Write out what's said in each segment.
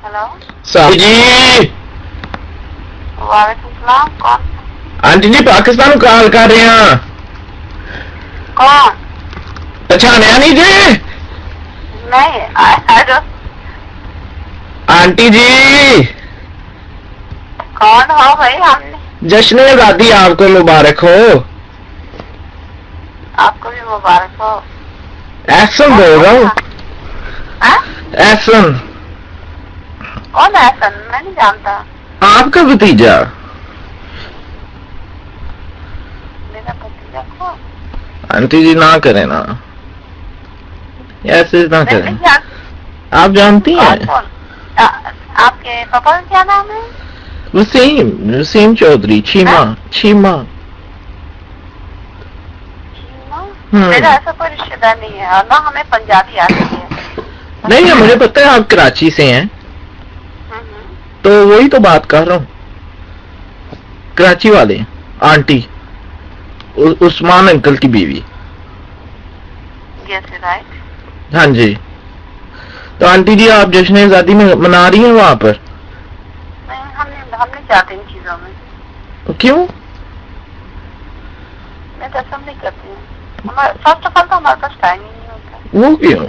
Hello साहब जी। वालेकुम सलाम। कौन? आंटी जी पाकिस्तान कॉल कर रहे हैं। कौन? पहचाने नहीं जी? नहीं आंटी जी कौन हो भाई? हमने जश्न आजादी आपको मुबारक हो। आपको भी मुबारक हो। एहसन बोल रहा हूँ। हाँ? एहसन कौन है सन? मैं नहीं जानता। आपका भतीजा। मेरा भतीजा कौन? आंटी जी ना करें ना, ऐसे ना मैं करें। नहीं जानती। आप जानती कौन हैं? कौन? आपके पापा का क्या नाम है? वसीम वसीम चौधरी। चीमा चीमा। मेरा ऐसा कोई रिश्तेदार नहीं है और ना हमें पंजाबी आती है। नहीं मुझे पता है आप कराची से हैं, तो वही तो बात कर रहा हूँ। कराची वाले आंटी उस्मान अंकल की बीवी। Yes right. हाँ जी। तो आंटी जी आप जश्न आजादी में मना रही हैं वहाँ पर? नहीं, हम नहीं जाते इन चीजों में। क्यों? मैं तो सब नहीं करती हूँ। फर्स्ट ऑफ ऑल तो हमारे पास टाइम ही नहीं होता। वो क्यों?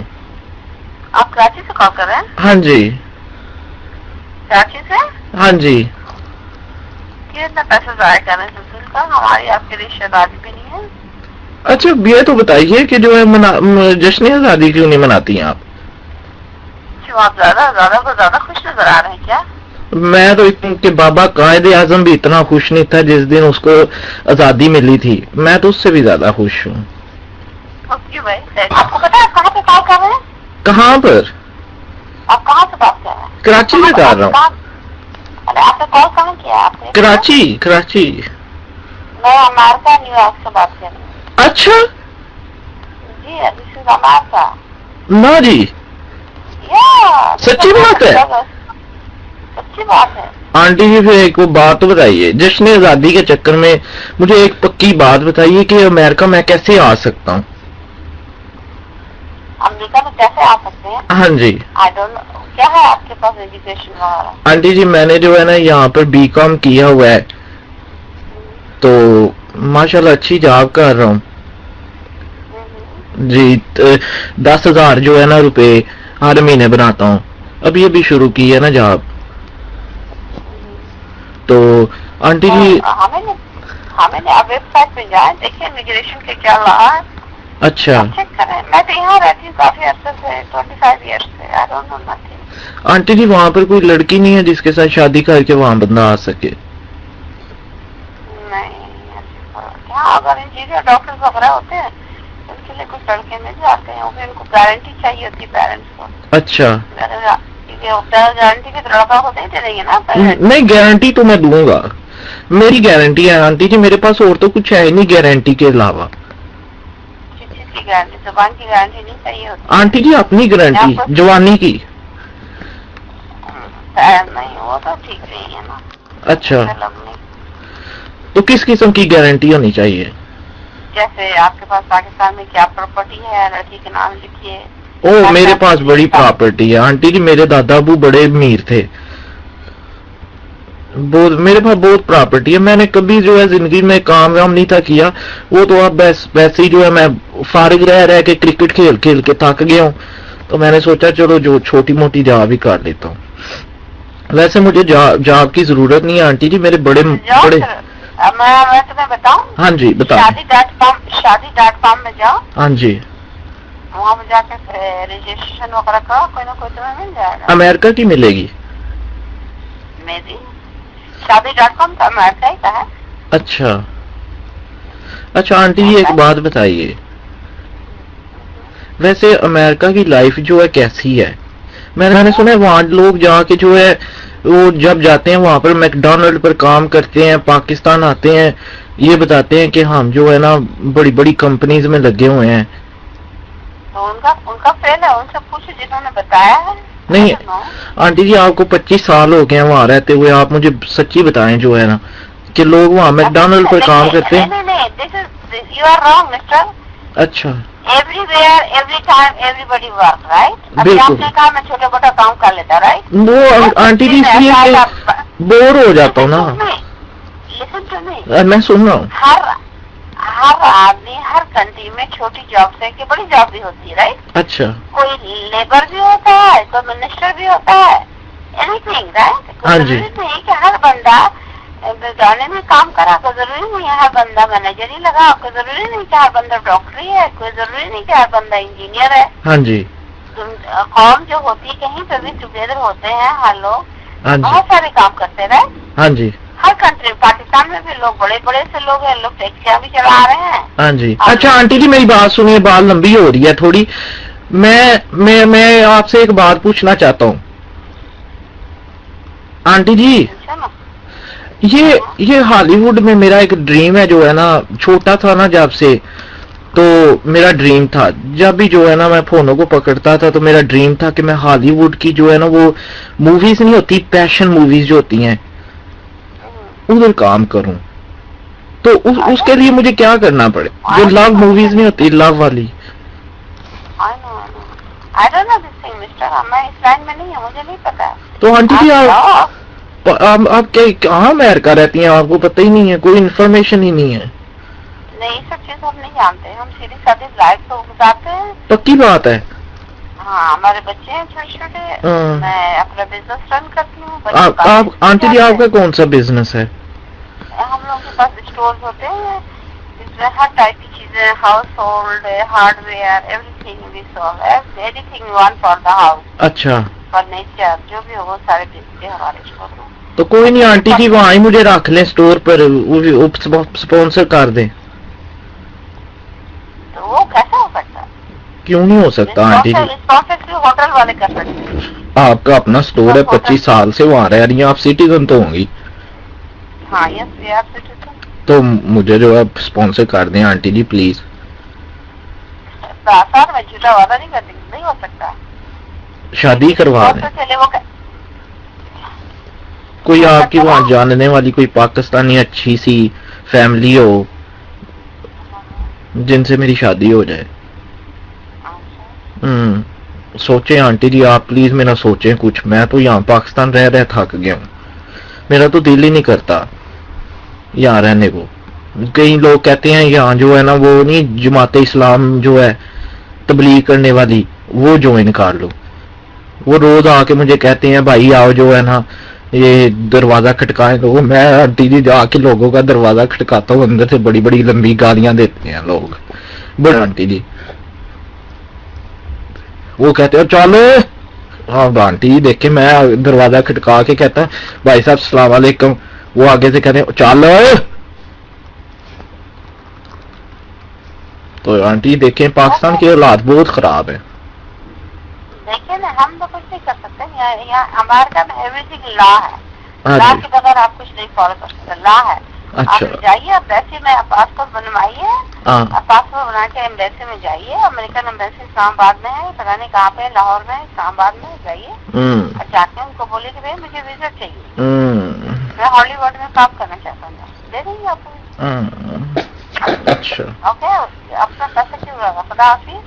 आप कराची से कॉल कर रहे हैं? हाँ जी। कराची से? हाँ जी। क्यों इतना पैसा जाया कर रहे हैं सुशील का? हमारी आपकी रिश्तेदारी भी नहीं है। अच्छा ये तो बताइए कि जो है जश्न आजादी क्यों नहीं मनाती हैं आप? क्यों आप ज्यादा खुश नजर आ रहे हैं क्या? मैं तो कि बाबा कायदे आजम भी इतना खुश नहीं था जिस दिन उसको आजादी मिली थी। मैं तो उससे भी ज्यादा खुश हूँ। क्यों भाई? आपको पता है आप कहाँ पे कॉल कर रहे हैं? कहाँ पर? आप कहाँ से बात कर रहे हैं? कराची से कर रहा हूँ। अरे आपने कॉल कहाँ किया? आपने कराची कराची। मैं अमेरिका न्यूयॉर्क से बात कर रही हूँ। अच्छा जी दिस इज अमेरिका। ना जी सच्ची बात है? सच्ची बात है। आंटी जी फिर एक वो बात तो बताइए, जश्न आजादी के चक्कर में मुझे एक पक्की बात बताइए कि अमेरिका मैं कैसे आ सकता हूँ? अमेरिका में कैसे आ सकते हैं? हाँ जी। आई डोंट नो क्या है आपके पास एजुकेशन वगैरह? आंटी जी मैंने जो है ना यहाँ पर बीकॉम किया हुआ है, तो माशाल्लाह अच्छी जॉब कर रहा हूँ जी। 10,000 जो है ना रुपए हर महीने बनाता हूँ। अभी अभी शुरू की है ना जॉब। तो आंटी जी हमें आप वेबसाइट पे जाए, देखिए इमिग्रेशन के क्या रहा है। अच्छा चेक करें। मैं तो यहाँ रहती हूँ काफी अर्से से, 25 ईयर्स से। I don't know nothing. Aunty ji वहाँ पर कोई लड़की नहीं है जिसके साथ शादी करके वहाँ बंदा आ सके? नहीं यहाँ अगर इंजीनियर डॉक्टर वगैरह होते हैं उनके लिए कुछ लड़के मिल जाते हैं, वो भी उनको गारंटी चाहिए होती है पेरेंट्स को। अच्छा गारंटी की तो लड़का को नहीं दे देंगे ना पेरेंट्स। नहीं गारंटी तो मैं दूंगा, मेरी गारंटी है आंटी जी। मेरे पास और तो कुछ है ही नहीं गारंटी के अलावा। की गारंटी, जुबान की गारंटी नहीं चाहिए होती आंटी जी अपनी गारंटी जवानी की। नहीं वो तो ठीक नहीं है ना। अच्छा तो किस किस्म की गारंटी होनी चाहिए? जैसे आपके पास पाकिस्तान में क्या प्रॉपर्टी है, लड़की के नाम लिखिए। ओ मेरे पास बड़ी प्रॉपर्टी है आंटी जी। मेरे दादा अबू बड़े अमीर थे, बहुत मेरे पास बहुत प्रॉपर्टी है। मैंने कभी जो है जिंदगी में काम वाम नहीं था किया। वो तो अब वैसे ही जो है मैं फारिग रह के क्रिकेट खेल खेल के थक गया हूँ, तो मैंने सोचा चलो जो छोटी मोटी जॉब ही कर लेता हूँ। वैसे मुझे जॉब की जरूरत नहीं है आंटी जी। मेरे बड़े बड़े मैं तुम्हें बताऊं? हाँ जी बताओ। शादी.com में जाओ। हाँ जी। वहाँ पे जाके रजिस्ट्रेशन वगैरह करो, कोई ना कोई तुम्हें मिल जाएगा। अमेरिका की मिलेगी? मेरी शादी.com तो अमेरिका ही का है। अच्छा अच्छा आंटी जी एक बात बताइए, वैसे अमेरिका की लाइफ जो है कैसी है? मैंने सुना है वहाँ लोग जाके जो है वो जब जाते हैं वहां पर मैकडोनल्ड पर काम करते हैं, पाकिस्तान आते हैं, ये बताते हैं कि हम जो है ना बड़ी बड़ी कंपनीज में लगे हुए हैं। तो उनका फेल है, उनसे पूछो जिन्होंने बताया है। नहीं आंटी जी आपको 25 साल हो गए हैं वहां रहते हुए, आप मुझे सच्ची बताएं जो है ना कि लोग वहाँ मैकडोनल्ड पर काम करते हैं। नहीं, this is you are wrong mister. अच्छा everywhere every time everybody work, right? अभी बिल्कुल। आपने कहा मैं छोटा मोटा काम कर लेता, राइट? वो आंटी जी इसलिए बोर हो जाता हूँ ना। लिसन टू मी, मैं सुन रहा हूँ। हर आदमी हर कंट्री में छोटी जॉब से कि बड़ी जॉब भी होती है, राइट? अच्छा। कोई लेबर भी होता है, कोई मिनिस्टर भी होता है, एनीथिंग, राइट? हाँ जी। जरूरी नहीं कि हर बंदा गाने में काम करा, कोई जरूरी नहीं है हर बंदा मैनेजर ही लगा, कोई जरूरी नहीं कि हर बंदा डॉक्टर ही है, कोई जरूरी नहीं कि हर बंदा इंजीनियर है। हाँ जी। कौम जो होती है कहीं पे भी टुगेदर होते हैं हर लोग, हाँ जी। बहुत सारे काम करते रहे। हाँ जी। हर कंट्री, पाकिस्तान में भी लोग बड़े बड़े से लोग हैं, लोग टैक्सियां भी चला रहे हैं। हाँ जी। अच्छा आंटी जी मेरी बात सुनिए, बात लंबी हो रही है थोड़ी। मैं आपसे एक बात पूछना चाहता हूँ आंटी जी। पूछो ना। ये हॉलीवुड में मेरा एक ड्रीम है जो है ना, छोटा था ना जब से, तो मेरा ड्रीम था, जब भी जो है ना मैं फोनों को पकड़ता था तो मेरा ड्रीम था कि मैं हॉलीवुड की जो है ना वो मूवीज नहीं होती, पैशन मूवीज जो होती हैं उधर काम करूं। तो उसके लिए मुझे क्या करना पड़े? जो लव मूवीज नहीं होती, लव वाली। I don't know this thing, mister. मैं इस लाइन में नहीं हूँ, मुझे नहीं पता। तो आंटी जी आप कहाँ अमेरिका रहती हैं? आपको पता ही नहीं है, कोई इन्फॉर्मेशन ही नहीं है। नहीं, सब चीज हम नहीं जानते, हम सीधी सादी लाइफ तो गुजारते हैं। पक्की बात है। हाँ, हमारे बच्चे हैं छोटे छोटे, मैं अपना बिजनेस रन करती हूँ। आप आंटी जी आपका कौन सा बिजनेस है? हम लोगों के पास स्टोर होते हैं जिसमें हर टाइप की चीजें, household, hardware, everything we sell, anything you want for the house. अच्छा। फर्नीचर जो भी हो वो सारे बेचते हैं हमारे स्टोर में। तो कोई नहीं आंटी जी, वहाँ ही मुझे रख लें स्टोर पर, वो स्पॉन्सर कर दें। तो वो कैसा हो सकता है? क्यों नहीं हो सकता आंटी जी? स्पॉन्सर होटल वाले कर सकते हैं। आपका अपना स्टोर है, 25 साल से वहाँ रह रही हैं आप, सिटीजन तो होंगी। हाँ, यस वी आर सिटीजन। तो मुझे जो है स्पॉन्सर कर दें आंटी जी प्लीज। आसान में झूठा वादा नहीं करती, नहीं हो सकता। शादी करवा दें। कोई आपकी वहाँ जानने वाली कोई पाकिस्तानी अच्छी सी फैमिली हो जिनसे मेरी शादी हो जाए। सोचें आंटी जी आप प्लीज, मेरा सोचें कुछ। मैं तो यहाँ पाकिस्तान रह रहे थक गया हूँ, मेरा तो दिल ही नहीं करता यहाँ रहने को। कई लोग कहते हैं यहाँ जो है ना वो नहीं, जमाते इस्लाम जो है तबलीग करने वाली, वो ज्वाइन कर लो। वो रोज आके मुझे कहते हैं भाई आओ जो है ना ये दरवाजा खटकाए लोग। मैं आंटी जी जाके लोगों का दरवाजा खटकाता हूँ, अंदर से बड़ी बड़ी लंबी गालियां देते हैं लोग। बड़ा आंटी जी वो कहते हैं चलो। हाँ आंटी जी देखे, मैं दरवाजा खटका के कहता हूँ भाई साहब सलाम वालेकुम, वो आगे से कहते हैं चलो। तो आंटी देखें पाकिस्तान के हालात बहुत खराब है। देखिए ना, हम तो कुछ नहीं कर सकते। यहाँ अमेरिका में एवरीथिंग लॉ है। लॉ के बगैर आप कुछ नहीं फॉलो कर सकते, लॉ है। अच्छा। आप जाइए एम्बेसी में, पासपोर्ट बनवाइए, पासपोर्ट बना के एम्बेसी में जाइए। अमेरिकन एम्बेसी इस्लामाबाद में है, पता नहीं कहाँ पे, लाहौर में, इस्लामाबाद में जाइए और जाके उनको बोले कि भाई मुझे वीजा चाहिए, मैं हॉलीवुड में काम करना चाहता हूँ, दे देंगे आपको। अच्छा। ओके, अपना पैसा क्यों लगा? खुदा हाफिज़।